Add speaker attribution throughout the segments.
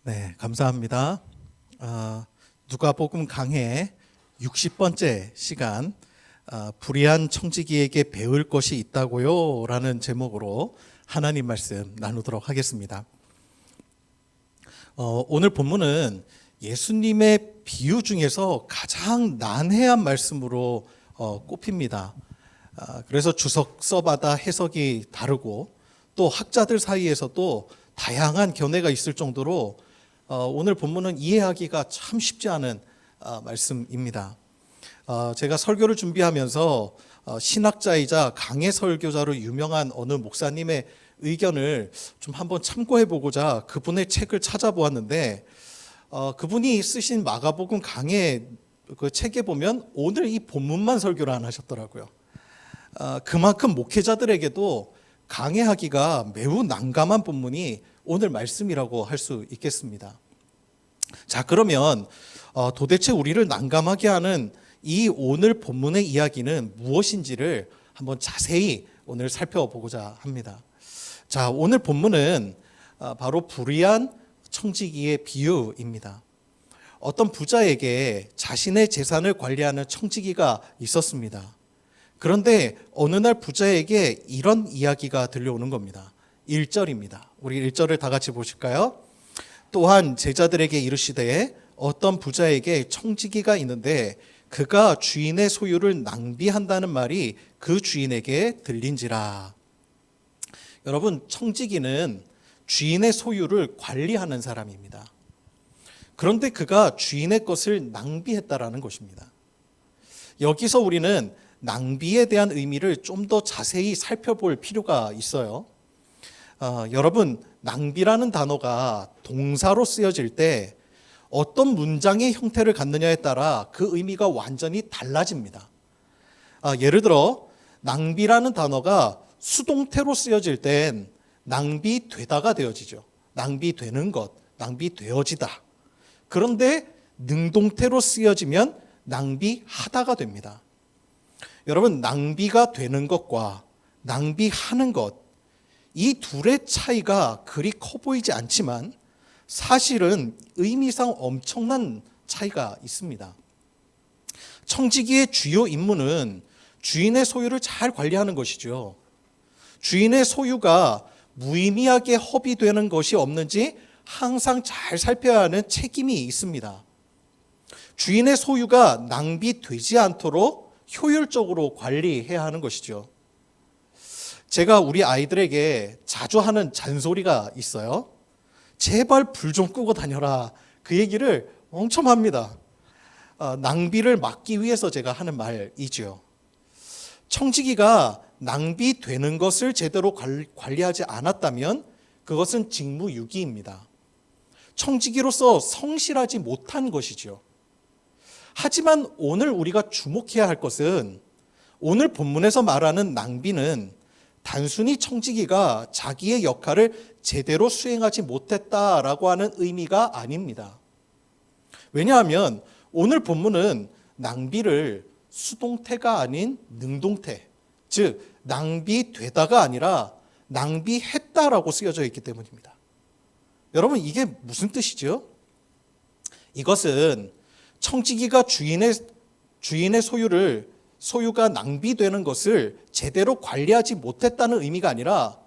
Speaker 1: 네, 감사합니다. 누가복음 강해 60번째 시간, 불의한 청지기에게 배울 것이 있다고요 라는 제목으로 하나님 말씀 나누도록 하겠습니다. 오늘 본문은 예수님의 비유 중에서 가장 난해한 말씀으로 꼽힙니다. 그래서 주석서마다 해석이 다르고 또 학자들 사이에서도 다양한 견해가 있을 정도로 오늘 본문은 이해하기가 참 쉽지 않은 말씀입니다. 제가 설교를 준비하면서 신학자이자 강해 설교자로 유명한 어느 목사님의 의견을 좀 한번 참고해 보고자 그분의 책을 찾아보았는데, 그분이 쓰신 마가복음 강해 그 책에 보면 오늘 이 본문만 설교를 안 하셨더라고요. 그만큼 목회자들에게도 강해하기가 매우 난감한 본문이 오늘 말씀이라고 할 수 있겠습니다. 자, 그러면 도대체 우리를 난감하게 하는 이 오늘 본문의 이야기는 무엇인지를 한번 자세히 오늘 살펴보고자 합니다. 자, 오늘 본문은 바로 불의한 청지기의 비유입니다. 어떤 부자에게 자신의 재산을 관리하는 청지기가 있었습니다. 그런데 어느 날 부자에게 이런 이야기가 들려오는 겁니다. 1절입니다. 우리 1절을 다 같이 보실까요? 또한 제자들에게 이르시되 어떤 부자에게 청지기가 있는데 그가 주인의 소유를 낭비한다는 말이 그 주인에게 들린지라. 여러분, 청지기는 주인의 소유를 관리하는 사람입니다. 그런데 그가 주인의 것을 낭비했다라는 것입니다. 여기서 우리는 낭비에 대한 의미를 좀 더 자세히 살펴볼 필요가 있어요. 여러분, 낭비라는 단어가 동사로 쓰여질 때 어떤 문장의 형태를 갖느냐에 따라 그 의미가 완전히 달라집니다. 예를 들어 낭비라는 단어가 수동태로 쓰여질 땐 낭비되다가 되어지죠. 낭비되는 것, 낭비되어지다. 그런데 능동태로 쓰여지면 낭비하다가 됩니다. 여러분, 낭비가 되는 것과 낭비하는 것, 이 둘의 차이가 그리 커 보이지 않지만 사실은 의미상 엄청난 차이가 있습니다. 청지기의 주요 임무는 주인의 소유를 잘 관리하는 것이죠. 주인의 소유가 무의미하게 허비되는 것이 없는지 항상 잘 살펴야 하는 책임이 있습니다. 주인의 소유가 낭비되지 않도록 효율적으로 관리해야 하는 것이죠. 제가 우리 아이들에게 자주 하는 잔소리가 있어요. 제발 불 좀 끄고 다녀라. 그 얘기를 엄청 합니다. 낭비를 막기 위해서 제가 하는 말이죠. 청지기가 낭비되는 것을 제대로 관리하지 않았다면 그것은 직무유기입니다. 청지기로서 성실하지 못한 것이죠. 하지만 오늘 우리가 주목해야 할 것은 오늘 본문에서 말하는 낭비는 단순히 청지기가 자기의 역할을 제대로 수행하지 못했다라고 하는 의미가 아닙니다. 왜냐하면 오늘 본문은 낭비를 수동태가 아닌 능동태, 즉 낭비되다가 아니라 낭비했다라고 쓰여져 있기 때문입니다. 여러분, 이게 무슨 뜻이죠? 이것은 청지기가 주인의 소유가 낭비되는 것을 제대로 관리하지 못했다는 의미가 아니라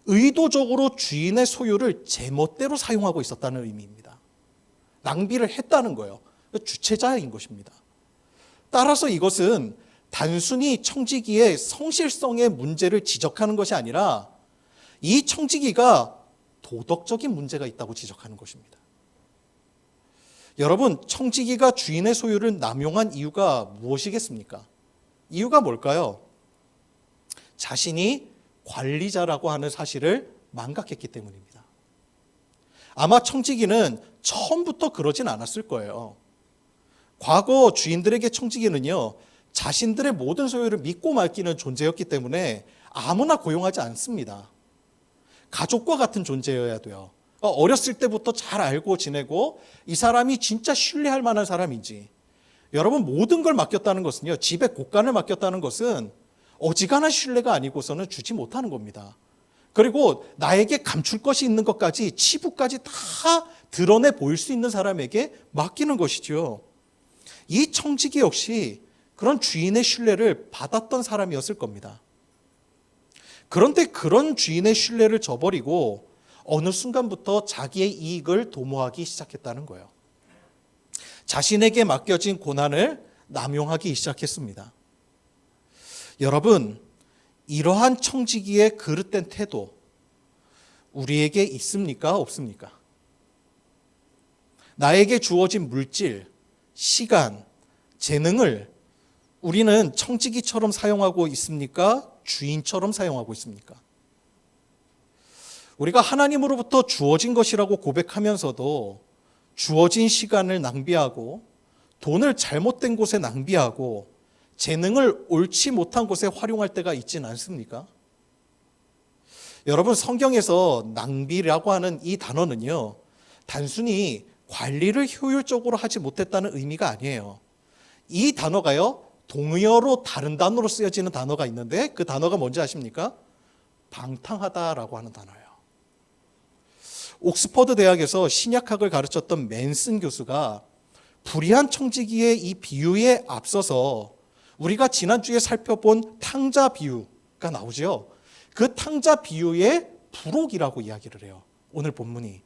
Speaker 1: 의도적으로 주인의 소유를 제멋대로 사용하고 있었다는 의미입니다. 낭비를 했다는 거예요. 주체자인 것입니다. 따라서 이것은 단순히 청지기의 성실성의 문제를 지적하는 것이 아니라 이 청지기가 도덕적인 문제가 있다고 지적하는 것입니다. 여러분, 청지기가 주인의 소유를 남용한 이유가 무엇이겠습니까? 이유가 뭘까요? 자신이 관리자라고 하는 사실을 망각했기 때문입니다. 아마 청지기는 처음부터 그러진 않았을 거예요. 과거 주인들에게 청지기는요, 자신들의 모든 소유를 믿고 맡기는 존재였기 때문에 아무나 고용하지 않습니다. 가족과 같은 존재여야 돼요. 어렸을 때부터 잘 알고 지내고 이 사람이 진짜 신뢰할 만한 사람인지. 여러분, 모든 걸 맡겼다는 것은요, 집의 곳간을 맡겼다는 것은 어지간한 신뢰가 아니고서는 주지 못하는 겁니다. 그리고 나에게 감출 것이 있는 것까지 치부까지 다 드러내 보일 수 있는 사람에게 맡기는 것이죠. 이 청지기 역시 그런 주인의 신뢰를 받았던 사람이었을 겁니다. 그런데 그런 주인의 신뢰를 저버리고 어느 순간부터 자기의 이익을 도모하기 시작했다는 거예요. 자신에게 맡겨진 고난을 남용하기 시작했습니다. 여러분, 이러한 청지기의 그릇된 태도 우리에게 있습니까? 없습니까? 나에게 주어진 물질, 시간, 재능을 우리는 청지기처럼 사용하고 있습니까? 주인처럼 사용하고 있습니까? 우리가 하나님으로부터 주어진 것이라고 고백하면서도 주어진 시간을 낭비하고 돈을 잘못된 곳에 낭비하고 재능을 옳지 못한 곳에 활용할 때가 있지는 않습니까? 여러분, 성경에서 낭비라고 하는 이 단어는요, 단순히 관리를 효율적으로 하지 못했다는 의미가 아니에요. 이 단어가요, 동의어로 다른 단어로 쓰여지는 단어가 있는데 그 단어가 뭔지 아십니까? 방탕하다라고 하는 단어예요. 옥스퍼드 대학에서 신약학을 가르쳤던 맨슨 교수가 불의한 청지기의 이 비유에 앞서서 우리가 지난주에 살펴본 탕자 비유가 나오죠. 그 탕자 비유의 부록이라고 이야기를 해요. 오늘 본문이.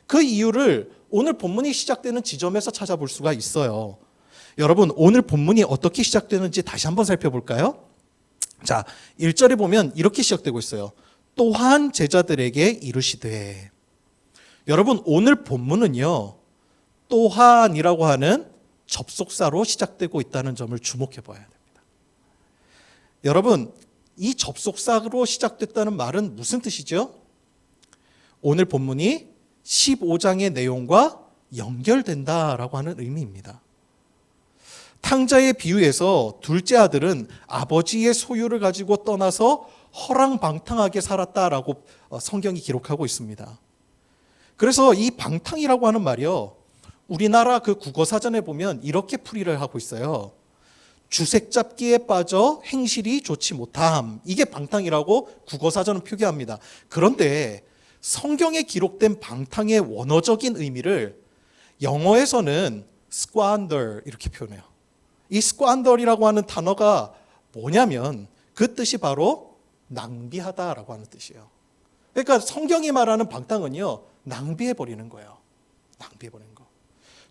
Speaker 1: 그 이유를 오늘 본문이 시작되는 지점에서 찾아볼 수가 있어요. 여러분, 오늘 본문이 어떻게 시작되는지 다시 한번 살펴볼까요? 자, 1절에 보면 이렇게 시작되고 있어요. 또한 제자들에게 이르시되. 여러분, 오늘 본문은요, 또한이라고 하는 접속사로 시작되고 있다는 점을 주목해 봐야 됩니다. 여러분, 이 접속사로 시작됐다는 말은 무슨 뜻이죠? 오늘 본문이 15장의 내용과 연결된다라고 하는 의미입니다. 탕자의 비유에서 둘째 아들은 아버지의 소유를 가지고 떠나서 허랑방탕하게 살았다라고 성경이 기록하고 있습니다. 그래서 이 방탕이라고 하는 말이요, 우리나라 그 국어사전에 보면 이렇게 풀이를 하고 있어요. 주색 잡기에 빠져 행실이 좋지 못함. 이게 방탕이라고 국어사전은 표기합니다. 그런데 성경에 기록된 방탕의 원어적인 의미를 영어에서는 squander 이렇게 표현해요. 이 squander이라고 하는 단어가 뭐냐면 그 뜻이 바로 낭비하다라고 하는 뜻이에요. 그러니까 성경이 말하는 방탕은요, 낭비해버리는 거예요. 낭비해버리는 거.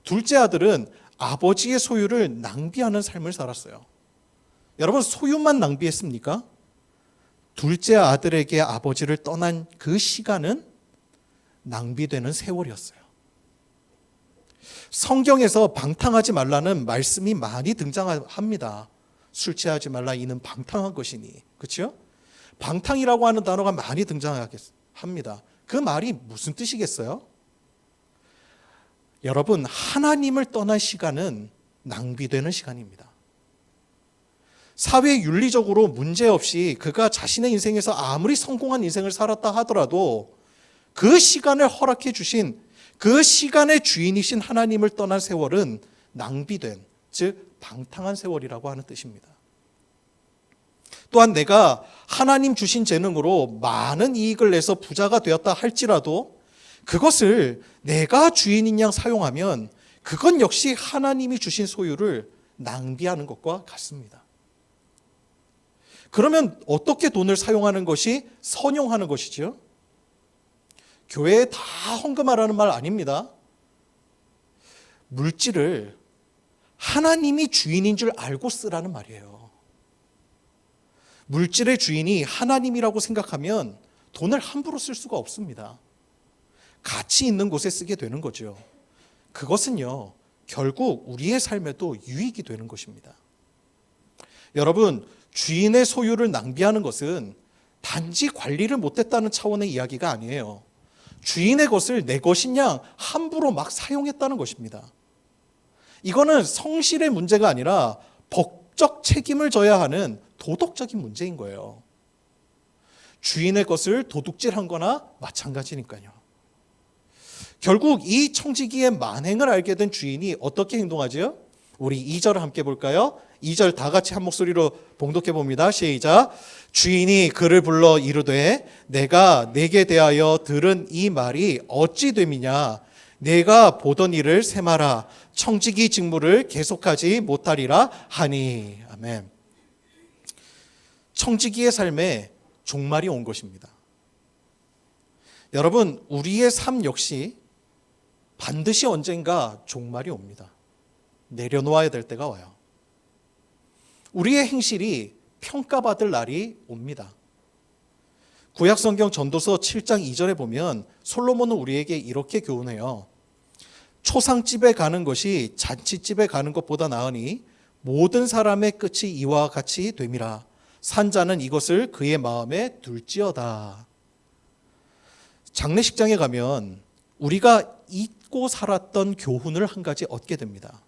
Speaker 1: 둘째 아들은 아버지의 소유를 낭비하는 삶을 살았어요. 여러분, 소유만 낭비했습니까? 둘째 아들에게 아버지를 떠난 그 시간은 낭비되는 세월이었어요. 성경에서 방탕하지 말라는 말씀이 많이 등장합니다. 술 취하지 말라, 이는 방탕한 것이니. 그렇죠? 방탕이라고 하는 단어가 많이 등장합니다. 그 말이 무슨 뜻이겠어요? 여러분, 하나님을 떠난 시간은 낭비되는 시간입니다. 사회 윤리적으로 문제없이 그가 자신의 인생에서 아무리 성공한 인생을 살았다 하더라도 그 시간을 허락해 주신 그 시간의 주인이신 하나님을 떠난 세월은 낭비된, 즉 방탕한 세월이라고 하는 뜻입니다. 또한 내가 하나님 주신 재능으로 많은 이익을 내서 부자가 되었다 할지라도 그것을 내가 주인인 양 사용하면 그건 역시 하나님이 주신 소유를 낭비하는 것과 같습니다. 그러면 어떻게 돈을 사용하는 것이 선용하는 것이죠? 교회에 다 헌금하라는 말 아닙니다. 물질을 하나님이 주인인 줄 알고 쓰라는 말이에요. 물질의 주인이 하나님이라고 생각하면 돈을 함부로 쓸 수가 없습니다. 가치 있는 곳에 쓰게 되는 거죠. 그것은요, 결국 우리의 삶에도 유익이 되는 것입니다. 여러분, 주인의 소유를 낭비하는 것은 단지 관리를 못했다는 차원의 이야기가 아니에요. 주인의 것을 내 것인 양 함부로 막 사용했다는 것입니다. 이거는 성실의 문제가 아니라 법적 책임을 져야 하는 도덕적인 문제인 거예요. 주인의 것을 도둑질한 거나 마찬가지니까요. 결국 이 청지기의 만행을 알게 된 주인이 어떻게 행동하죠? 우리 2절을 함께 볼까요? 2절 다 같이 한 목소리로 봉독해 봅니다. 시작. 주인이 그를 불러 이르되 내가 내게 대하여 들은 이 말이 어찌 됨이냐? 내가 보던 일을 세마라 청지기 직무를 계속하지 못하리라 하니. 아멘. 청지기의 삶에 종말이 온 것입니다. 여러분, 우리의 삶 역시 반드시 언젠가 종말이 옵니다. 내려놓아야 될 때가 와요. 우리의 행실이 평가받을 날이 옵니다. 구약성경 전도서 7장 2절에 보면 솔로몬은 우리에게 이렇게 교훈해요. 초상집에 가는 것이 잔치집에 가는 것보다 나으니 모든 사람의 끝이 이와 같이 됨이라. 산자는 이것을 그의 마음에 둘지어다. 장례식장에 가면 우리가 잊고 살았던 교훈을 한 가지 얻게 됩니다.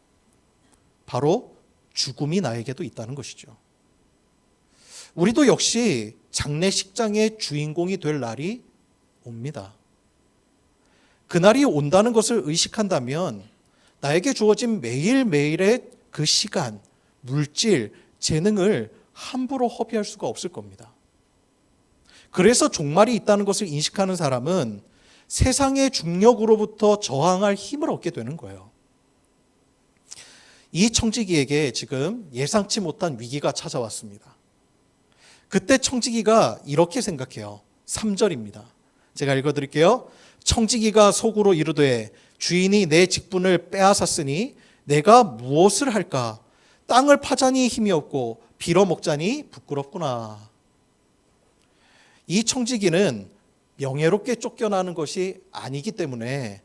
Speaker 1: 바로 죽음이 나에게도 있다는 것이죠. 우리도 역시 장례식장의 주인공이 될 날이 옵니다. 그날이 온다는 것을 의식한다면 나에게 주어진 매일매일의 그 시간, 물질, 재능을 함부로 허비할 수가 없을 겁니다. 그래서 종말이 있다는 것을 인식하는 사람은 세상의 중력으로부터 저항할 힘을 얻게 되는 거예요. 이 청지기에게 지금 예상치 못한 위기가 찾아왔습니다. 그때 청지기가 이렇게 생각해요. 3절입니다. 제가 읽어드릴게요. 청지기가 속으로 이르되 주인이 내 직분을 빼앗았으니 내가 무엇을 할까? 땅을 파자니 힘이 없고 빌어먹자니 부끄럽구나. 이 청지기는 명예롭게 쫓겨나는 것이 아니기 때문에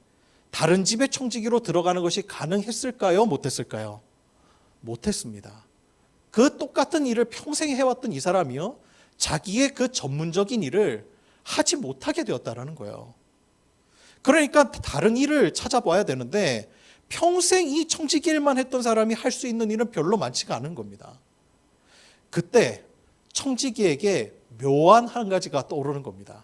Speaker 1: 다른 집의 청지기로 들어가는 것이 가능했을까요? 못했을까요? 못했습니다. 그 똑같은 일을 평생 해왔던 이 사람이요, 자기의 그 전문적인 일을 하지 못하게 되었다는 거예요. 그러니까 다른 일을 찾아봐야 되는데 평생 이 청지기 일만 했던 사람이 할 수 있는 일은 별로 많지가 않은 겁니다. 그때 청지기에게 묘한 한 가지가 떠오르는 겁니다.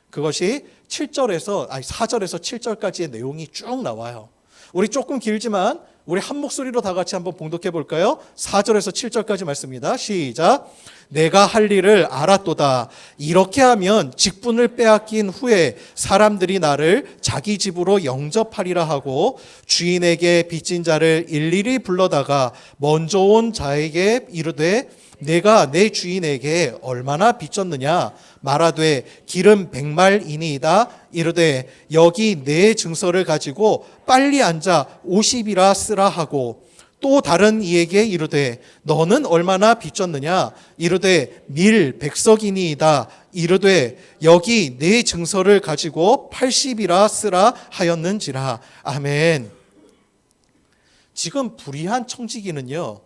Speaker 1: 그것이 4절에서 7절까지의 내용이 쭉 나와요. 우리 조금 길지만 우리 한 목소리로 다 같이 한번 봉독해 볼까요? 4절에서 7절까지 말씀입니다. 시작. 내가 할 일을 알았도다. 이렇게 하면 직분을 빼앗긴 후에 사람들이 나를 자기 집으로 영접하리라 하고 주인에게 빚진 자를 일일이 불러다가 먼저 온 자에게 이르되 내가 내 주인에게 얼마나 빚졌느냐 말하되 기름 100말이니이다. 이르되 여기 내 증서를 가지고 빨리 앉아 50이라 쓰라 하고 또 다른 이에게 이르되 너는 얼마나 빚졌느냐 이르되 밀 100석이니이다. 이르되 여기 내 증서를 가지고 80이라 쓰라 하였는지라. 아멘. 지금 불의한 청지기는요,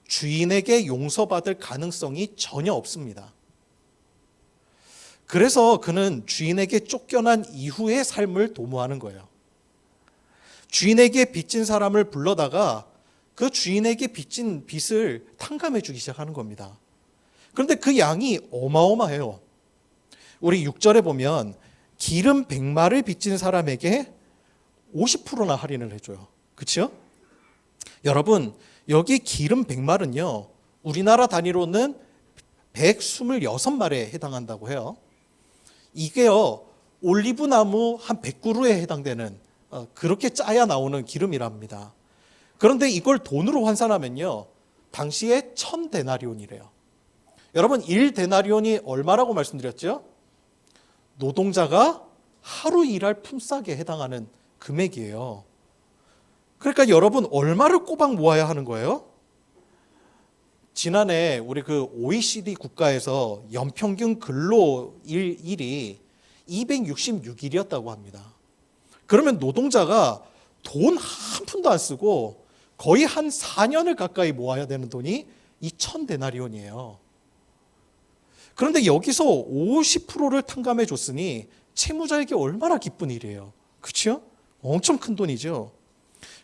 Speaker 1: 주인에게 용서받을 가능성이 전혀 없습니다. 그래서 그는 주인에게 쫓겨난 이후의 삶을 도모하는 거예요. 주인에게 빚진 사람을 불러다가 그 주인에게 빚진 빚을 탕감해 주기 시작하는 겁니다. 그런데 그 양이 어마어마해요. 우리 6절에 보면 기름 100마를 빚진 사람에게 50%나 할인을 해줘요. 그렇죠? 여러분, 여기 기름 100말은요, 우리나라 단위로는 126말에 해당한다고 해요. 이게요, 올리브 나무 한 100그루에 해당되는 그렇게 짜야 나오는 기름이랍니다. 그런데 이걸 돈으로 환산하면요, 당시에 1000데나리온이래요. 여러분, 1데나리온이 얼마라고 말씀드렸죠? 노동자가 하루 일할 품삯에 해당하는 금액이에요. 그러니까 여러분, 얼마를 꼬박 모아야 하는 거예요? 지난해 우리 그 OECD 국가에서 연평균 근로일이 266일이었다고 합니다. 그러면 노동자가 돈 한 푼도 안 쓰고 거의 한 4년을 가까이 모아야 되는 돈이 2000데나리온이에요. 그런데 여기서 50%를 탕감해 줬으니 채무자에게 얼마나 기쁜 일이에요. 그렇죠? 엄청 큰 돈이죠.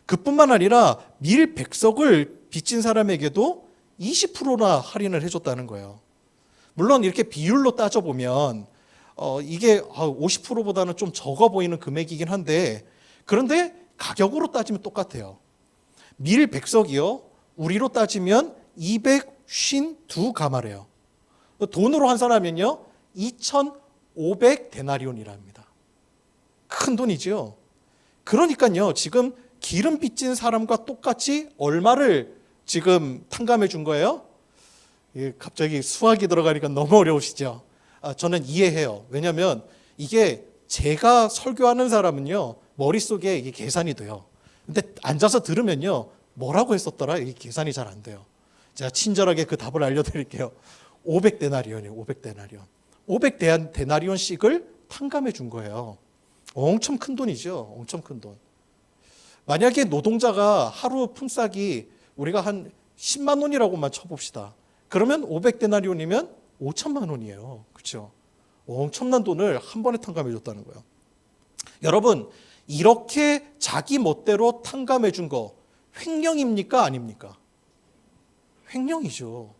Speaker 1: 그뿐만 아니라 밀 100석을 빚진 사람에게도 20%나 할인을 해줬다는 거예요. 물론 이렇게 비율로 따져보면 이게 50%보다는 좀 적어 보이는 금액이긴 한데, 그런데 가격으로 따지면 똑같아요. 밀 100석이요, 우리로 따지면 252가마래요. 돈으로 환산하면요 2500데나리온이랍니다. 큰 돈이죠. 그러니까요, 지금 기름 빚진 사람과 똑같이 얼마를 지금 탕감해 준 거예요? 갑자기 수학이 들어가니까 너무 어려우시죠? 저는 이해해요. 왜냐하면 이게 제가 설교하는 사람은요, 머릿속에 이게 계산이 돼요. 근데 앉아서 들으면요, 뭐라고 했었더라? 이게 계산이 잘 안 돼요. 제가 친절하게 그 답을 알려드릴게요. 500데나리온이에요. 500데나리온. 500데나리온씩을 탕감해 준 거예요. 엄청 큰 돈이죠. 엄청 큰 돈. 만약에 노동자가 하루 품삯이 우리가 한 10만 원이라고만 쳐봅시다. 그러면 500데나리온이면 5천만 원이에요. 그렇죠? 엄청난 돈을 한 번에 탕감해 줬다는 거예요. 여러분, 이렇게 자기 멋대로 탕감해 준 거 횡령입니까? 아닙니까? 횡령이죠.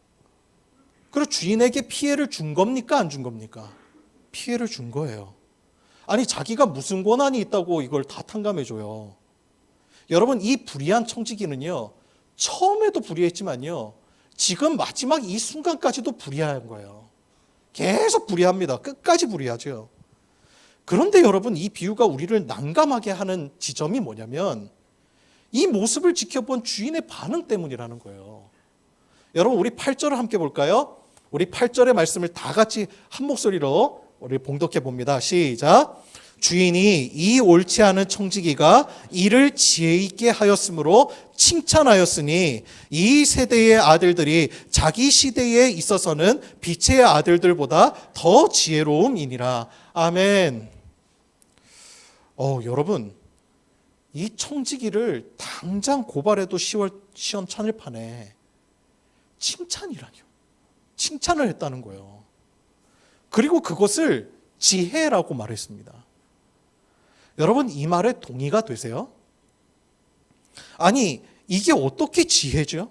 Speaker 1: 그리고 주인에게 피해를 준 겁니까? 안 준 겁니까? 피해를 준 거예요. 아니, 자기가 무슨 권한이 있다고 이걸 다 탕감해 줘요. 여러분, 이 불의한 청지기는요, 처음에도 불의했지만요, 지금 마지막 이 순간까지도 불의한 거예요. 계속 불의합니다. 끝까지 불의하죠. 그런데 여러분, 이 비유가 우리를 난감하게 하는 지점이 뭐냐면 이 모습을 지켜본 주인의 반응 때문이라는 거예요. 여러분, 우리 8절을 함께 볼까요? 우리 8절의 말씀을 다 같이 한 목소리로 우리 봉독해 봅니다. 시작. 주인이 이 옳지 않은 청지기가 이를 지혜 있게 하였으므로 칭찬하였으니 이 세대의 아들들이 자기 시대에 있어서는 빛의 아들들보다 더 지혜로움이니라. 아멘. 여러분, 이 청지기를 당장 고발해도 시원찮을 판에 칭찬이라뇨. 칭찬을 했다는 거예요. 그리고 그것을 지혜라고 말했습니다. 여러분, 이 말에 동의가 되세요? 아니, 이게 어떻게 지혜죠?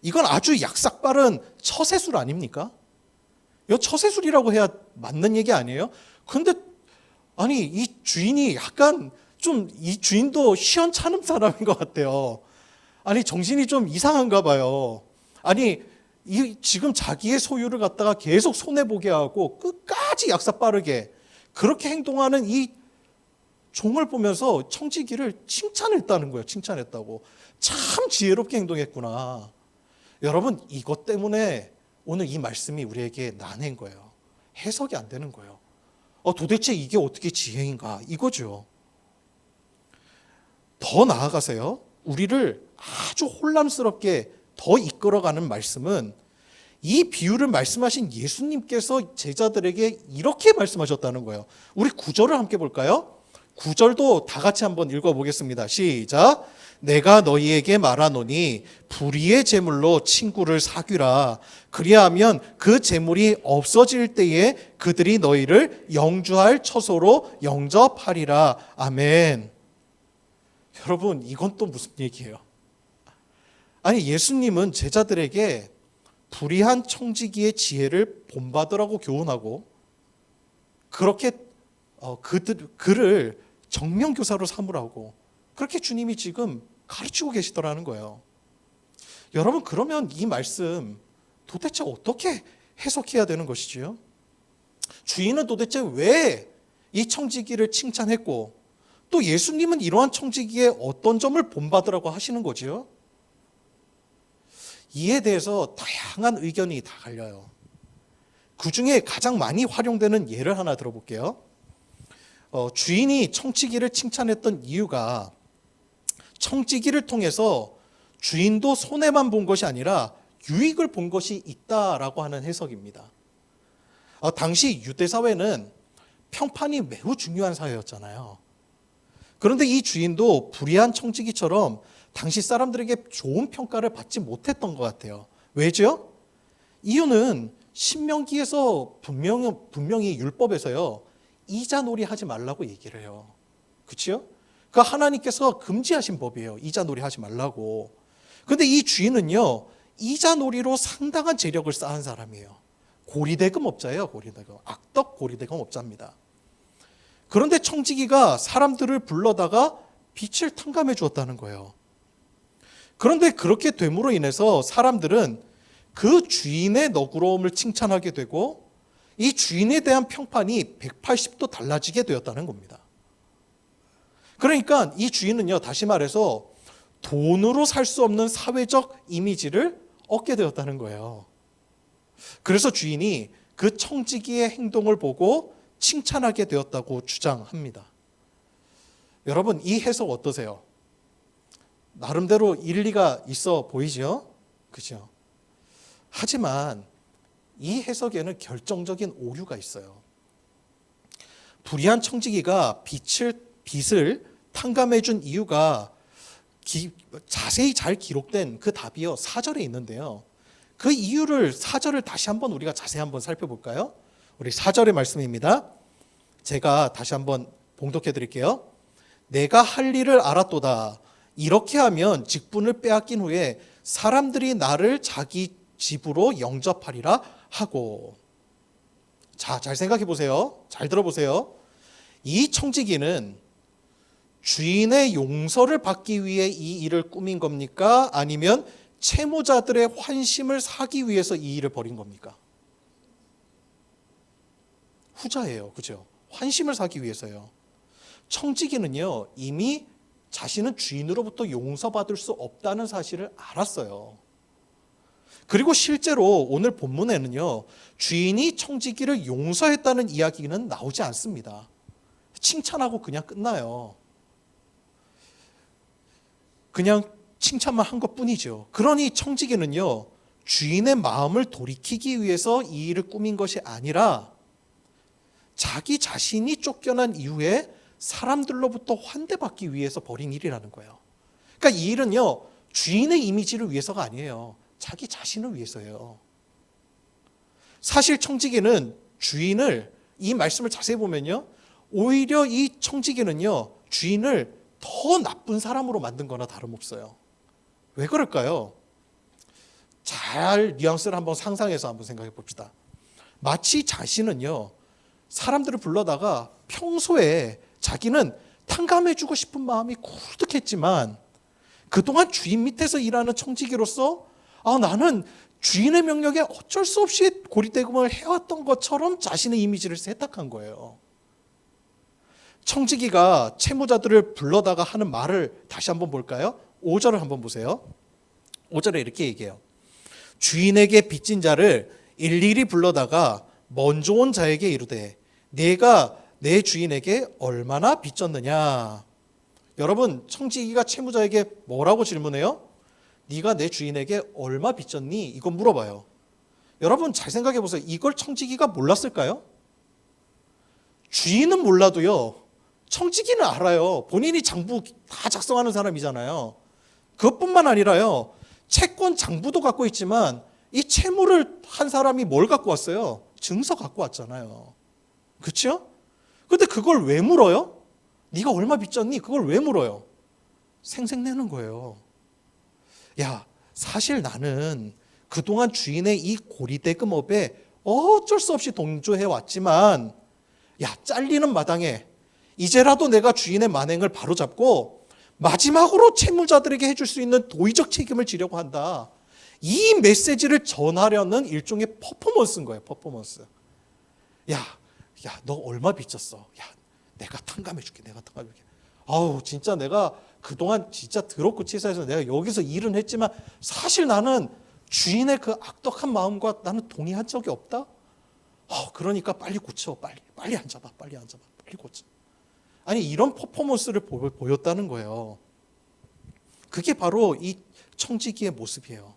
Speaker 1: 이건 아주 약삭빠른 처세술 아닙니까? 이거 처세술이라고 해야 맞는 얘기 아니에요? 근데 아니, 이 주인이 약간 좀, 이 주인도 시원찮은 사람인 것 같아요. 아니, 정신이 좀 이상한가 봐요. 아니, 지금 자기의 소유를 갖다가 계속 손해보게 하고 끝까지 약삭빠르게 그렇게 행동하는 이 종을 보면서 청지기를 칭찬했다는 거예요. 칭찬했다고. 참 지혜롭게 행동했구나. 여러분, 이것 때문에 오늘 이 말씀이 우리에게 난해인 거예요. 해석이 안 되는 거예요. 도대체 이게 어떻게 지혜인가? 이거죠. 더 나아가세요. 우리를 아주 혼란스럽게 더 이끌어가는 말씀은 이 비유를 말씀하신 예수님께서 제자들에게 이렇게 말씀하셨다는 거예요. 우리 9절을 함께 볼까요? 9절도 다 같이 한번 읽어보겠습니다. 시작. 내가 너희에게 말하노니 불의의 제물로 친구를 사귀라. 그리하면 그 제물이 없어질 때에 그들이 너희를 영주할 처소로 영접하리라. 아멘. 여러분, 이건 또 무슨 얘기예요? 아니, 예수님은 제자들에게 불의한 청지기의 지혜를 본받으라고 교훈하고 그렇게 그를 정명교사로 삼으라고 그렇게 주님이 지금 가르치고 계시더라는 거예요. 여러분, 그러면 이 말씀 도대체 어떻게 해석해야 되는 것이지요? 주인은 도대체 왜 이 청지기를 칭찬했고 또 예수님은 이러한 청지기의 어떤 점을 본받으라고 하시는 거지요? 이에 대해서 다양한 의견이 다 갈려요. 그 중에 가장 많이 활용되는 예를 하나 들어볼게요. 주인이 청지기를 칭찬했던 이유가 청지기를 통해서 주인도 손해만 본 것이 아니라 유익을 본 것이 있다라고 하는 해석입니다. 당시 유대사회는 평판이 매우 중요한 사회였잖아요. 그런데 이 주인도 불의한 청지기처럼 당시 사람들에게 좋은 평가를 받지 못했던 것 같아요. 왜죠? 이유는 신명기에서 분명히 율법에서요, 이자놀이 하지 말라고 얘기를 해요. 그렇죠? 그 하나님께서 금지하신 법이에요. 이자놀이 하지 말라고. 그런데 이 주인은요, 이자놀이로 상당한 재력을 쌓은 사람이에요. 고리대금업자예요. 고리대금. 악덕 고리대금업자입니다. 그런데 청지기가 사람들을 불러다가 빚을 탕감해 주었다는 거예요. 그런데 그렇게 됨으로 인해서 사람들은 그 주인의 너그러움을 칭찬하게 되고 이 주인에 대한 평판이 180도 달라지게 되었다는 겁니다. 그러니까 이 주인은요, 다시 말해서 돈으로 살 수 없는 사회적 이미지를 얻게 되었다는 거예요. 그래서 주인이 그 청지기의 행동을 보고 칭찬하게 되었다고 주장합니다. 여러분, 이 해석 어떠세요? 나름대로 일리가 있어 보이죠? 그죠? 하지만 이 해석에는 결정적인 오류가 있어요. 불의한 청지기가 빚을 탕감해 준 이유가 자세히 잘 기록된 그 답이요, 4절에 있는데요. 그 이유를 4절을 다시 한번 우리가 자세히 한번 살펴볼까요? 우리 4절의 말씀입니다. 제가 다시 한번 봉독해 드릴게요. 내가 할 일을 알았도다. 이렇게 하면 직분을 빼앗긴 후에 사람들이 나를 자기 집으로 영접하리라 하고. 자, 잘 생각해 보세요. 잘 들어보세요. 이 청지기는 주인의 용서를 받기 위해 이 일을 꾸민 겁니까? 아니면 채무자들의 환심을 사기 위해서 이 일을 벌인 겁니까? 후자예요. 그죠? 환심을 사기 위해서요. 청지기는요, 이미 자신은 주인으로부터 용서받을 수 없다는 사실을 알았어요. 그리고 실제로 오늘 본문에는요, 주인이 청지기를 용서했다는 이야기는 나오지 않습니다. 칭찬하고 그냥 끝나요. 그냥 칭찬만 한 것뿐이죠. 그러니 청지기는요, 주인의 마음을 돌이키기 위해서 이 일을 꾸민 것이 아니라 자기 자신이 쫓겨난 이후에 사람들로부터 환대받기 위해서 벌인 일이라는 거예요. 그러니까 이 일은요, 주인의 이미지를 위해서가 아니에요. 자기 자신을 위해서예요. 사실 청지기는 주인을, 이 말씀을 자세히 보면요, 오히려 이 청지기는요, 주인을 더 나쁜 사람으로 만든 거나 다름없어요. 왜 그럴까요? 잘 뉘앙스를 한번 상상해서 한번 생각해 봅시다. 마치 자신은요, 사람들을 불러다가 평소에 자기는 탕감해주고 싶은 마음이 굴뚝했지만 그동안 주인 밑에서 일하는 청지기로서 나는 주인의 명령에 어쩔 수 없이 고리대금을 해왔던 것처럼 자신의 이미지를 세탁한 거예요. 청지기가 채무자들을 불러다가 하는 말을 다시 한번 볼까요? 5절을 한번 보세요. 5절에 이렇게 얘기해요. 주인에게 빚진 자를 일일이 불러다가 먼저 온 자에게 이르되 내가 내 주인에게 얼마나 빚졌느냐. 여러분, 청지기가 채무자에게 뭐라고 질문해요? 네가 내 주인에게 얼마 빚졌니? 이거 물어봐요. 여러분 잘 생각해 보세요. 이걸 청지기가 몰랐을까요? 주인은 몰라도요, 청지기는 알아요. 본인이 장부 다 작성하는 사람이잖아요. 그것뿐만 아니라요, 채권 장부도 갖고 있지만 이 채무를 한 사람이 뭘 갖고 왔어요? 증서 갖고 왔잖아요. 그렇죠? 근데 그걸 왜 물어요? 네가 얼마 빚졌니? 그걸 왜 물어요? 생색내는 거예요. 야, 사실 나는 그동안 주인의 이 고리대금업에 어쩔 수 없이 동조해 왔지만, 야, 잘리는 마당에 이제라도 내가 주인의 만행을 바로잡고 마지막으로 채무자들에게 해줄 수 있는 도의적 책임을 지려고 한다. 이 메시지를 전하려는 일종의 퍼포먼스인 거예요. 퍼포먼스. 야, 너 얼마 빚졌어? 야, 내가 탕감해줄게. 내가 탕감해줄게. 아우, 진짜 내가 그동안 진짜 더럽고 치사해서 내가 여기서 일은 했지만 사실 나는 주인의 그 악독한 마음과 나는 동의한 적이 없다. 그러니까 빨리 고쳐. 빨리 앉아봐. 빨리 고쳐. 아니, 이런 퍼포먼스를 보였다는 거예요. 그게 바로 이 청지기의 모습이에요.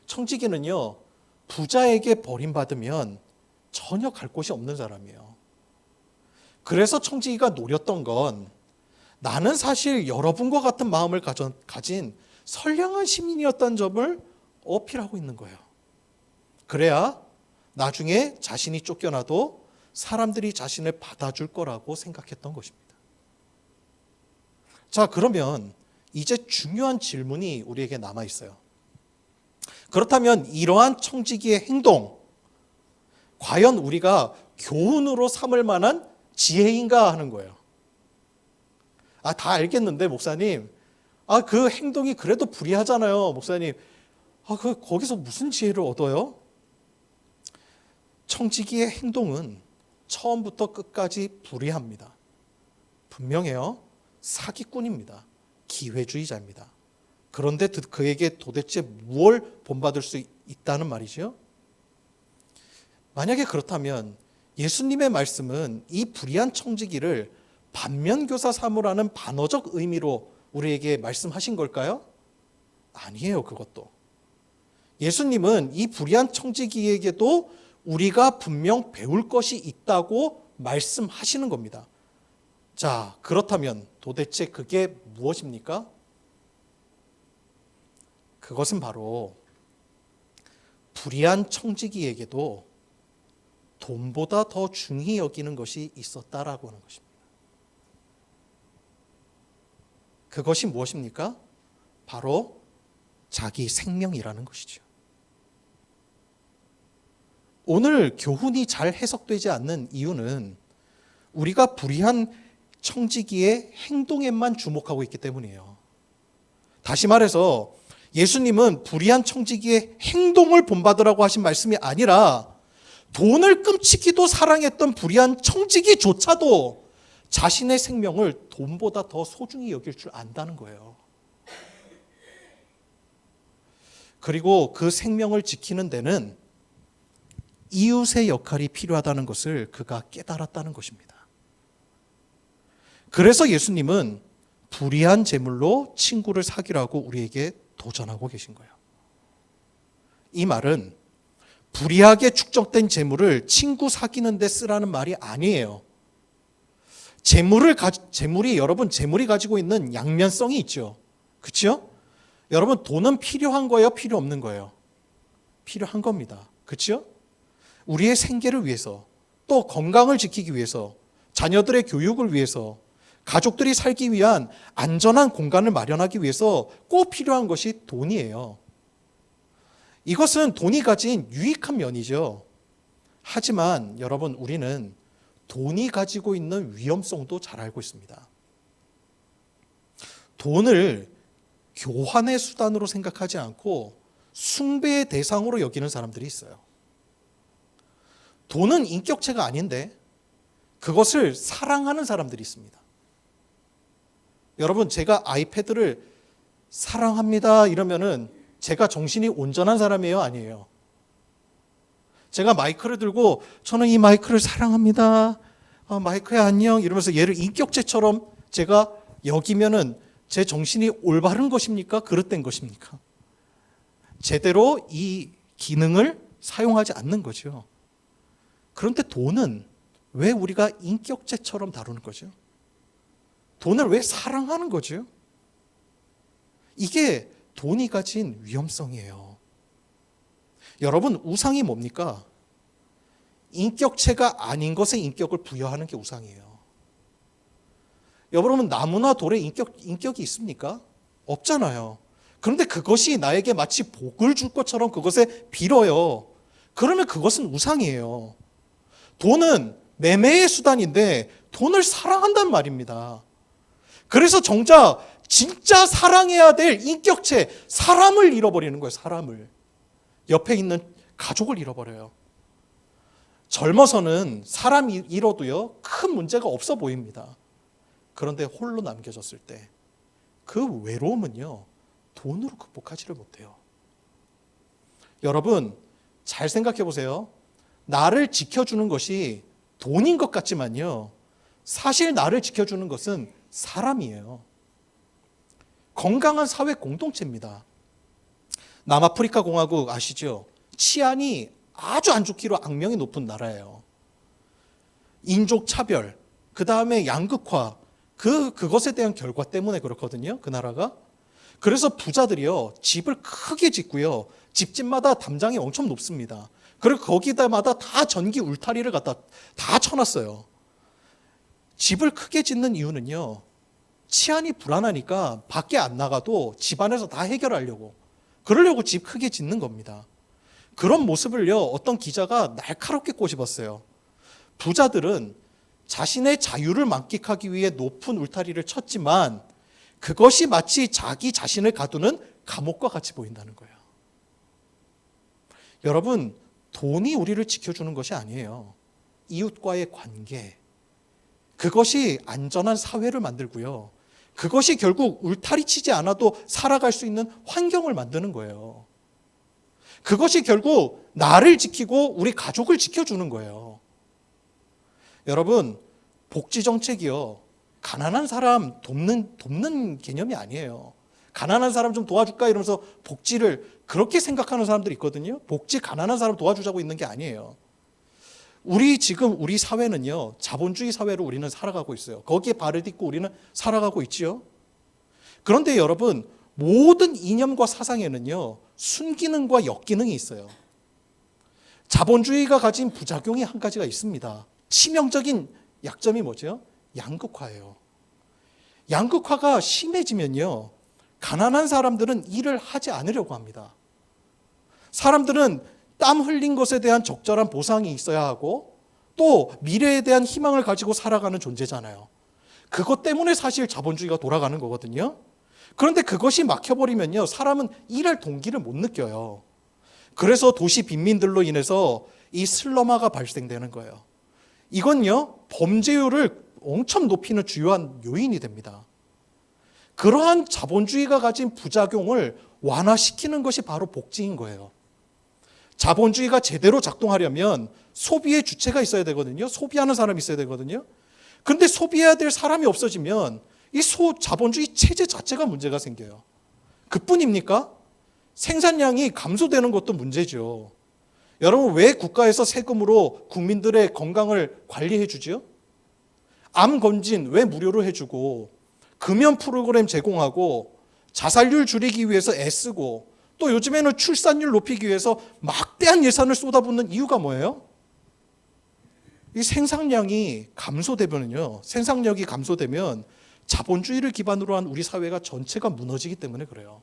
Speaker 1: 청지기는요, 부자에게 버림받으면 전혀 갈 곳이 없는 사람이에요. 그래서 청지기가 노렸던 건 나는 사실 여러분과 같은 마음을 가진 선량한 시민이었다는 점을 어필하고 있는 거예요. 그래야 나중에 자신이 쫓겨나도 사람들이 자신을 받아줄 거라고 생각했던 것입니다. 자, 그러면 이제 중요한 질문이 우리에게 남아 있어요. 그렇다면 이러한 청지기의 행동, 과연 우리가 교훈으로 삼을 만한 지혜인가 하는 거예요. 다 알겠는데 목사님, 그 행동이 그래도 불의하잖아요, 목사님. 거기서 무슨 지혜를 얻어요? 청지기의 행동은 처음부터 끝까지 불의합니다. 분명해요. 사기꾼입니다. 기회주의자입니다. 그런데 그에게 도대체 무엇을 본받을 수 있다는 말이죠? 만약에 그렇다면 예수님의 말씀은 이 불의한 청지기를 반면교사 삼으라는 반어적 의미로 우리에게 말씀하신 걸까요? 아니에요, 그것도. 예수님은 이 불의한 청지기에게도 우리가 분명 배울 것이 있다고 말씀하시는 겁니다. 자, 그렇다면 도대체 그게 무엇입니까? 그것은 바로 불의한 청지기에게도 돈보다 더 중히 여기는 것이 있었다라고 하는 것입니다. 그것이 무엇입니까? 바로 자기 생명이라는 것이죠. 오늘 교훈이 잘 해석되지 않는 이유는 우리가 불의한 청지기의 행동에만 주목하고 있기 때문이에요. 다시 말해서 예수님은 불의한 청지기의 행동을 본받으라고 하신 말씀이 아니라 돈을 끔찍히도 사랑했던 불의한 청지기조차도 자신의 생명을 돈보다 더 소중히 여길 줄 안다는 거예요. 그리고 그 생명을 지키는 데는 이웃의 역할이 필요하다는 것을 그가 깨달았다는 것입니다. 그래서 예수님은 불의한 재물로 친구를 사귀라고 우리에게 도전하고 계신 거예요. 이 말은 불의하게 축적된 재물을 친구 사귀는 데 쓰라는 말이 아니에요. 재물이 가지고 있는 양면성이 있죠. 그렇죠? 여러분, 돈은 필요한 거예요, 필요 없는 거예요? 필요한 겁니다. 그렇죠? 우리의 생계를 위해서, 또 건강을 지키기 위해서, 자녀들의 교육을 위해서, 가족들이 살기 위한 안전한 공간을 마련하기 위해서 꼭 필요한 것이 돈이에요. 이것은 돈이 가진 유익한 면이죠. 하지만 여러분, 우리는 돈이 가지고 있는 위험성도 잘 알고 있습니다. 돈을 교환의 수단으로 생각하지 않고 숭배의 대상으로 여기는 사람들이 있어요. 돈은 인격체가 아닌데 그것을 사랑하는 사람들이 있습니다. 여러분, 제가 아이패드를 사랑합니다 이러면은 제가 정신이 온전한 사람이에요, 아니에요? 제가 마이크를 들고 저는 이 마이크를 사랑합니다. 마이크야 안녕 이러면서 얘를 인격체처럼 제가 여기면은 제 정신이 올바른 것입니까? 그릇된 것입니까? 제대로 이 기능을 사용하지 않는 거죠. 그런데 돈은 왜 우리가 인격체처럼 다루는 거죠? 돈을 왜 사랑하는 거죠? 이게 돈이 가진 위험성이에요. 여러분, 우상이 뭡니까? 인격체가 아닌 것에 인격을 부여하는 게 우상이에요. 여러분, 나무나 돌에 인격이 있습니까? 없잖아요. 그런데 그것이 나에게 마치 복을 줄 것처럼 그것에 빌어요. 그러면 그것은 우상이에요. 돈은 매매의 수단인데 돈을 사랑한단 말입니다. 그래서 정작 진짜 사랑해야 될 인격체, 사람을 잃어버리는 거예요. 사람을. 옆에 있는 가족을 잃어버려요. 젊어서는 사람 잃어도요, 큰 문제가 없어 보입니다. 그런데 홀로 남겨졌을 때 그 외로움은요, 돈으로 극복하지를 못해요. 여러분, 잘 생각해 보세요. 나를 지켜주는 것이 돈인 것 같지만요, 사실 나를 지켜주는 것은 사람이에요. 건강한 사회 공동체입니다. 남아프리카 공화국 아시죠? 치안이 아주 안 좋기로 악명이 높은 나라예요. 인종 차별, 그 다음에 양극화, 그것에 대한 결과 때문에 그렇거든요. 그 나라가. 그래서 부자들이요, 집을 크게 짓고요, 집집마다 담장이 엄청 높습니다. 그리고 거기다마다 다 전기 울타리를 갖다 다 쳐놨어요. 집을 크게 짓는 이유는요, 치안이 불안하니까 밖에 안 나가도 집 안에서 다 해결하려고, 그러려고 집 크게 짓는 겁니다. 그런 모습을요, 어떤 기자가 날카롭게 꼬집었어요. 부자들은 자신의 자유를 만끽하기 위해 높은 울타리를 쳤지만 그것이 마치 자기 자신을 가두는 감옥과 같이 보인다는 거예요. 여러분, 돈이 우리를 지켜주는 것이 아니에요. 이웃과의 관계, 그것이 안전한 사회를 만들고요, 그것이 결국 울타리 치지 않아도 살아갈 수 있는 환경을 만드는 거예요. 그것이 결국 나를 지키고 우리 가족을 지켜주는 거예요. 여러분, 복지 정책이요, 가난한 사람 돕는 개념이 아니에요. 가난한 사람 좀 도와줄까 이러면서 복지를 그렇게 생각하는 사람들이 있거든요. 복지 가난한 사람 도와주자고 있는 게 아니에요. 우리 사회는요, 자본주의 사회로 우리는 살아가고 있어요. 거기에 발을 딛고 우리는 살아가고 있지요. 그런데 여러분, 모든 이념과 사상에는요, 순기능과 역기능이 있어요. 자본주의가 가진 부작용이 한 가지가 있습니다. 치명적인 약점이 뭐죠? 양극화예요. 양극화가 심해지면요, 가난한 사람들은 일을 하지 않으려고 합니다. 사람들은 땀 흘린 것에 대한 적절한 보상이 있어야 하고 또 미래에 대한 희망을 가지고 살아가는 존재잖아요. 그것 때문에 사실 자본주의가 돌아가는 거거든요. 그런데 그것이 막혀버리면요, 사람은 일할 동기를 못 느껴요. 그래서 도시 빈민들로 인해서 이 슬럼화가 발생되는 거예요. 이건요, 범죄율을 엄청 높이는 주요한 요인이 됩니다. 그러한 자본주의가 가진 부작용을 완화시키는 것이 바로 복지인 거예요. 자본주의가 제대로 작동하려면 소비의 주체가 있어야 되거든요. 소비하는 사람이 있어야 되거든요. 그런데 소비해야 될 사람이 없어지면 이 자본주의 체제 자체가 문제가 생겨요. 그뿐입니까? 생산량이 감소되는 것도 문제죠. 여러분, 왜 국가에서 세금으로 국민들의 건강을 관리해 주죠? 암 검진 왜 무료로 해주고, 금연 프로그램 제공하고, 자살률 줄이기 위해서 애쓰고, 또 요즘에는 출산율 높이기 위해서 막대한 예산을 쏟아붓는 이유가 뭐예요? 이 생산량이 감소되면요, 생산력이 감소되면 자본주의를 기반으로 한 우리 사회가 전체가 무너지기 때문에 그래요.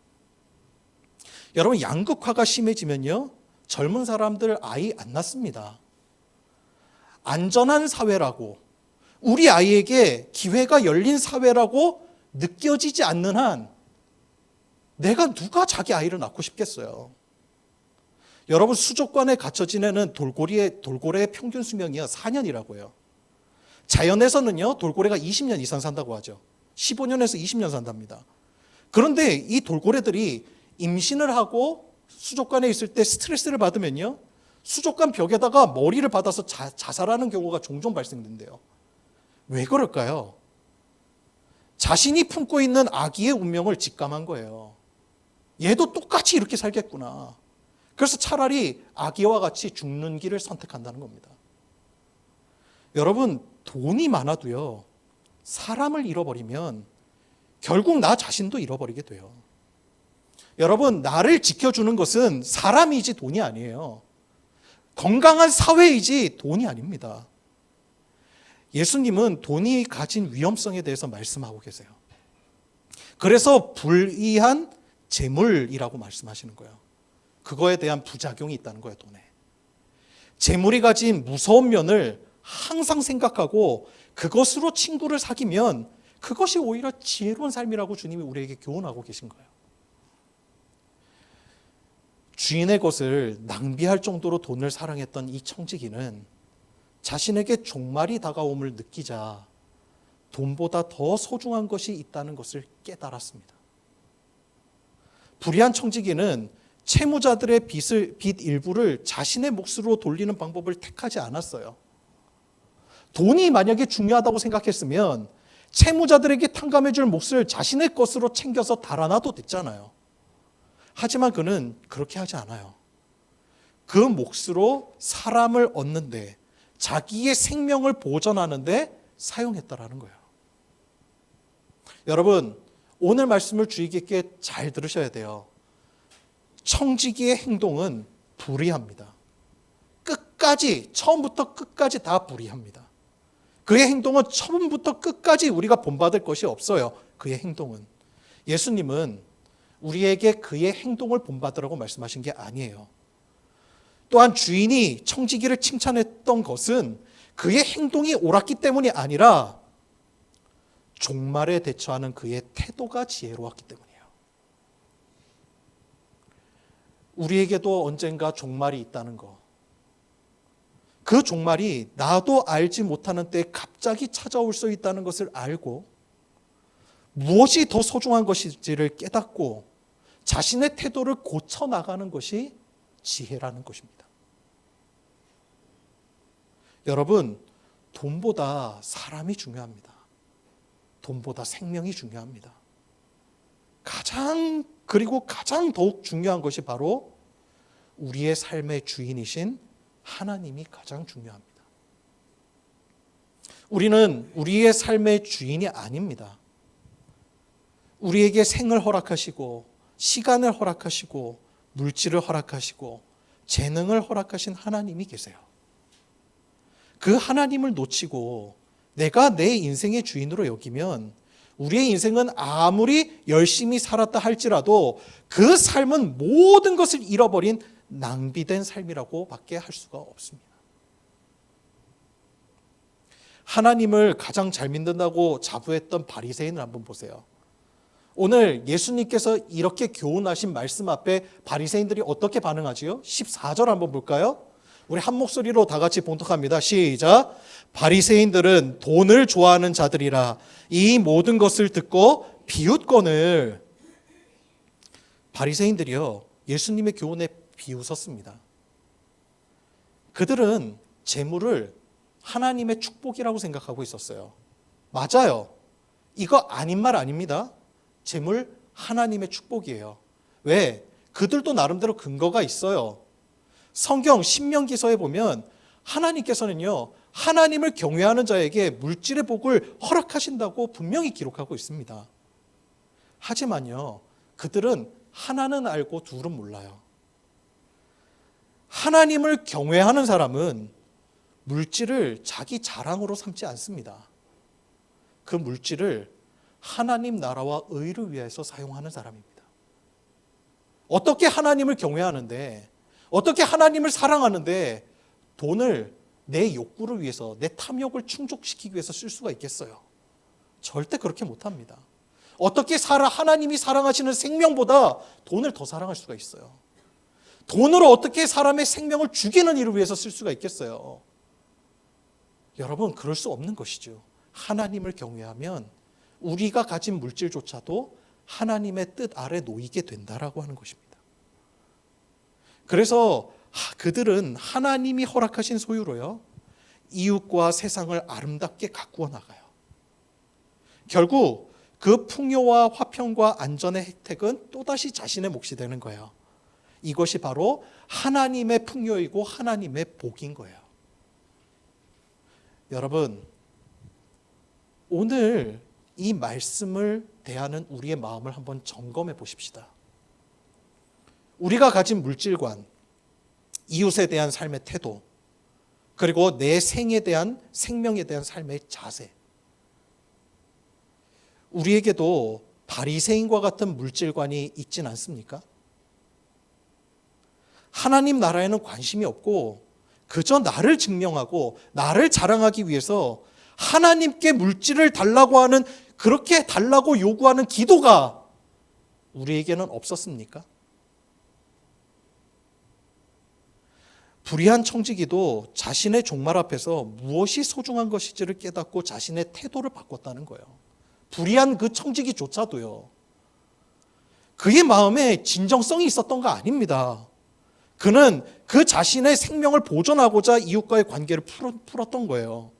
Speaker 1: 여러분, 양극화가 심해지면요, 젊은 사람들 아이 안 낳습니다. 안전한 사회라고, 우리 아이에게 기회가 열린 사회라고 느껴지지 않는 한 내가 누가 자기 아이를 낳고 싶겠어요. 여러분, 수족관에 갇혀 지내는 돌고래의 평균 수명이요, 4년이라고 해요. 자연에서는요, 돌고래가 20년 이상 산다고 하죠. 15년에서 20년 산답니다. 그런데 이 돌고래들이 임신을 하고 수족관에 있을 때 스트레스를 받으면요, 수족관 벽에다가 머리를 받아서 자살하는 경우가 종종 발생된대요. 왜 그럴까요? 자신이 품고 있는 아기의 운명을 직감한 거예요. 얘도 똑같이 이렇게 살겠구나. 그래서 차라리 아기와 같이 죽는 길을 선택한다는 겁니다. 여러분, 돈이 많아도요, 사람을 잃어버리면 결국 나 자신도 잃어버리게 돼요. 여러분, 나를 지켜주는 것은 사람이지 돈이 아니에요. 건강한 사회이지 돈이 아닙니다. 예수님은 돈이 가진 위험성에 대해서 말씀하고 계세요. 그래서 불의한 재물이라고 말씀하시는 거예요. 그거에 대한 부작용이 있다는 거예요, 돈에. 재물이 가진 무서운 면을 항상 생각하고 그것으로 친구를 사귀면 그것이 오히려 지혜로운 삶이라고 주님이 우리에게 교훈하고 계신 거예요. 주인의 것을 낭비할 정도로 돈을 사랑했던 이 청지기는 자신에게 종말이 다가옴을 느끼자 돈보다 더 소중한 것이 있다는 것을 깨달았습니다. 불의한 청지기는 채무자들의 빚 일부를 자신의 몫으로 돌리는 방법을 택하지 않았어요. 돈이 만약에 중요하다고 생각했으면 채무자들에게 탕감해 줄 몫을 자신의 것으로 챙겨서 달아나도 됐잖아요. 하지만 그는 그렇게 하지 않아요. 그 몫으로 사람을 얻는데, 자기의 생명을 보전하는데 사용했다라는 거예요. 여러분, 오늘 말씀을 주의 깊게 잘 들으셔야 돼요. 청지기의 행동은 불의합니다. 처음부터 끝까지 다 불의합니다. 그의 행동은 처음부터 끝까지 우리가 본받을 것이 없어요. 그의 행동은. 예수님은 우리에게 그의 행동을 본받으라고 말씀하신 게 아니에요. 또한 주인이 청지기를 칭찬했던 것은 그의 행동이 옳았기 때문이 아니라 종말에 대처하는 그의 태도가 지혜로웠기 때문이에요. 우리에게도 언젠가 종말이 있다는 거. 그 종말이 나도 알지 못하는 때에 갑자기 찾아올 수 있다는 것을 알고 무엇이 더 소중한 것인지를 깨닫고 자신의 태도를 고쳐 나가는 것이 지혜라는 것입니다. 여러분, 돈보다 사람이 중요합니다. 돈보다 생명이 중요합니다. 그리고 가장 더욱 중요한 것이 바로 우리의 삶의 주인이신 하나님이 가장 중요합니다. 우리는 우리의 삶의 주인이 아닙니다. 우리에게 생을 허락하시고 시간을 허락하시고 물질을 허락하시고 재능을 허락하신 하나님이 계세요. 그 하나님을 놓치고 내가 내 인생의 주인으로 여기면 우리의 인생은 아무리 열심히 살았다 할지라도 그 삶은 모든 것을 잃어버린 낭비된 삶이라고 밖에 할 수가 없습니다. 하나님을 가장 잘 믿는다고 자부했던 바리새인을 한번 보세요. 오늘 예수님께서 이렇게 교훈하신 말씀 앞에 바리새인들이 어떻게 반응하지요? 14절 한번 볼까요? 우리 한 목소리로 다 같이 봉독합니다. 시작. 바리새인들은 돈을 좋아하는 자들이라 이 모든 것을 듣고 비웃거늘. 바리새인들이요, 예수님의 교훈에 비웃었습니다. 그들은 재물을 하나님의 축복이라고 생각하고 있었어요. 맞아요. 이거 아닌 말 아닙니다. 재물 하나님의 축복이에요. 왜? 그들도 나름대로 근거가 있어요. 성경 신명기서에 보면 하나님께서는요, 하나님을 경외하는 자에게 물질의 복을 허락하신다고 분명히 기록하고 있습니다. 하지만요, 그들은 하나는 알고 둘은 몰라요. 하나님을 경외하는 사람은 물질을 자기 자랑으로 삼지 않습니다. 그 물질을 하나님 나라와 의를 위해서 사용하는 사람입니다. 어떻게 하나님을 경외하는데, 어떻게 하나님을 사랑하는데 돈을 내 욕구를 위해서, 내 탐욕을 충족시키기 위해서 쓸 수가 있겠어요? 절대 그렇게 못합니다. 어떻게 하나님이 사랑하시는 생명보다 돈을 더 사랑할 수가 있어요? 돈으로 어떻게 사람의 생명을 죽이는 일을 위해서 쓸 수가 있겠어요? 여러분, 그럴 수 없는 것이죠. 하나님을 경외하면 우리가 가진 물질조차도 하나님의 뜻 아래 놓이게 된다라고 하는 것입니다. 그래서 그들은 하나님이 허락하신 소유로요, 이웃과 세상을 아름답게 가꾸어 나가요. 결국 그 풍요와 화평과 안전의 혜택은 또다시 자신의 몫이 되는 거예요. 이것이 바로 하나님의 풍요이고 하나님의 복인 거예요. 여러분, 오늘 이 말씀을 대하는 우리의 마음을 한번 점검해 보십시다. 우리가 가진 물질관, 이웃에 대한 삶의 태도, 그리고 내 생에 대한, 생명에 대한 삶의 자세. 우리에게도 바리새인과 같은 물질관이 있진 않습니까? 하나님 나라에는 관심이 없고 그저 나를 증명하고 나를 자랑하기 위해서 하나님께 물질을 달라고 하는, 그렇게 달라고 요구하는 기도가 우리에게는 없었습니까? 불의한 청지기도 자신의 종말 앞에서 무엇이 소중한 것인지를 깨닫고 자신의 태도를 바꿨다는 거예요. 불의한 그 청지기조차도요, 그의 마음에 진정성이 있었던 거 아닙니다. 그는 그 자신의 생명을 보존하고자 이웃과의 관계를 풀었던 거예요.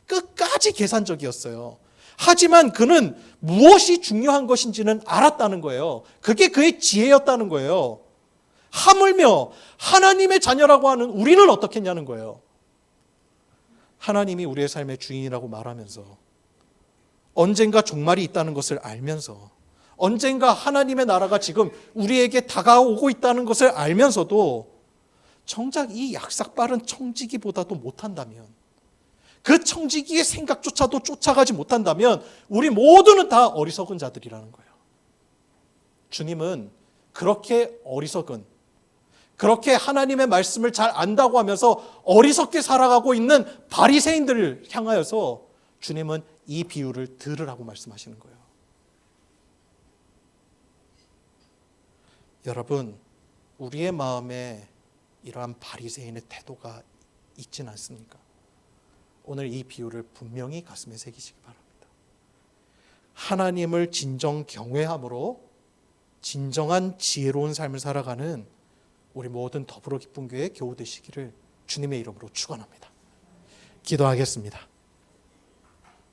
Speaker 1: 끝까지 계산적이었어요. 하지만 그는 무엇이 중요한 것인지는 알았다는 거예요. 그게 그의 지혜였다는 거예요. 하물며 하나님의 자녀라고 하는 우리는 어떻겠냐는 거예요. 하나님이 우리의 삶의 주인이라고 말하면서, 언젠가 종말이 있다는 것을 알면서, 언젠가 하나님의 나라가 지금 우리에게 다가오고 있다는 것을 알면서도 정작 이 약삭빠른 청지기보다도 못한다면, 그 청지기의 생각조차도 쫓아가지 못한다면 우리 모두는 다 어리석은 자들이라는 거예요. 주님은 그렇게 어리석은, 그렇게 하나님의 말씀을 잘 안다고 하면서 어리석게 살아가고 있는 바리새인들을 향하여서 주님은 이 비유를 들으라고 말씀하시는 거예요. 여러분, 우리의 마음에 이러한 바리새인의 태도가 있진 않습니까? 오늘 이 비유를 분명히 가슴에 새기시기 바랍니다. 하나님을 진정 경외함으로 진정한 지혜로운 삶을 살아가는 우리 모든 더불어 기쁜 교회 교우 되시기를 주님의 이름으로 축원합니다. 기도하겠습니다.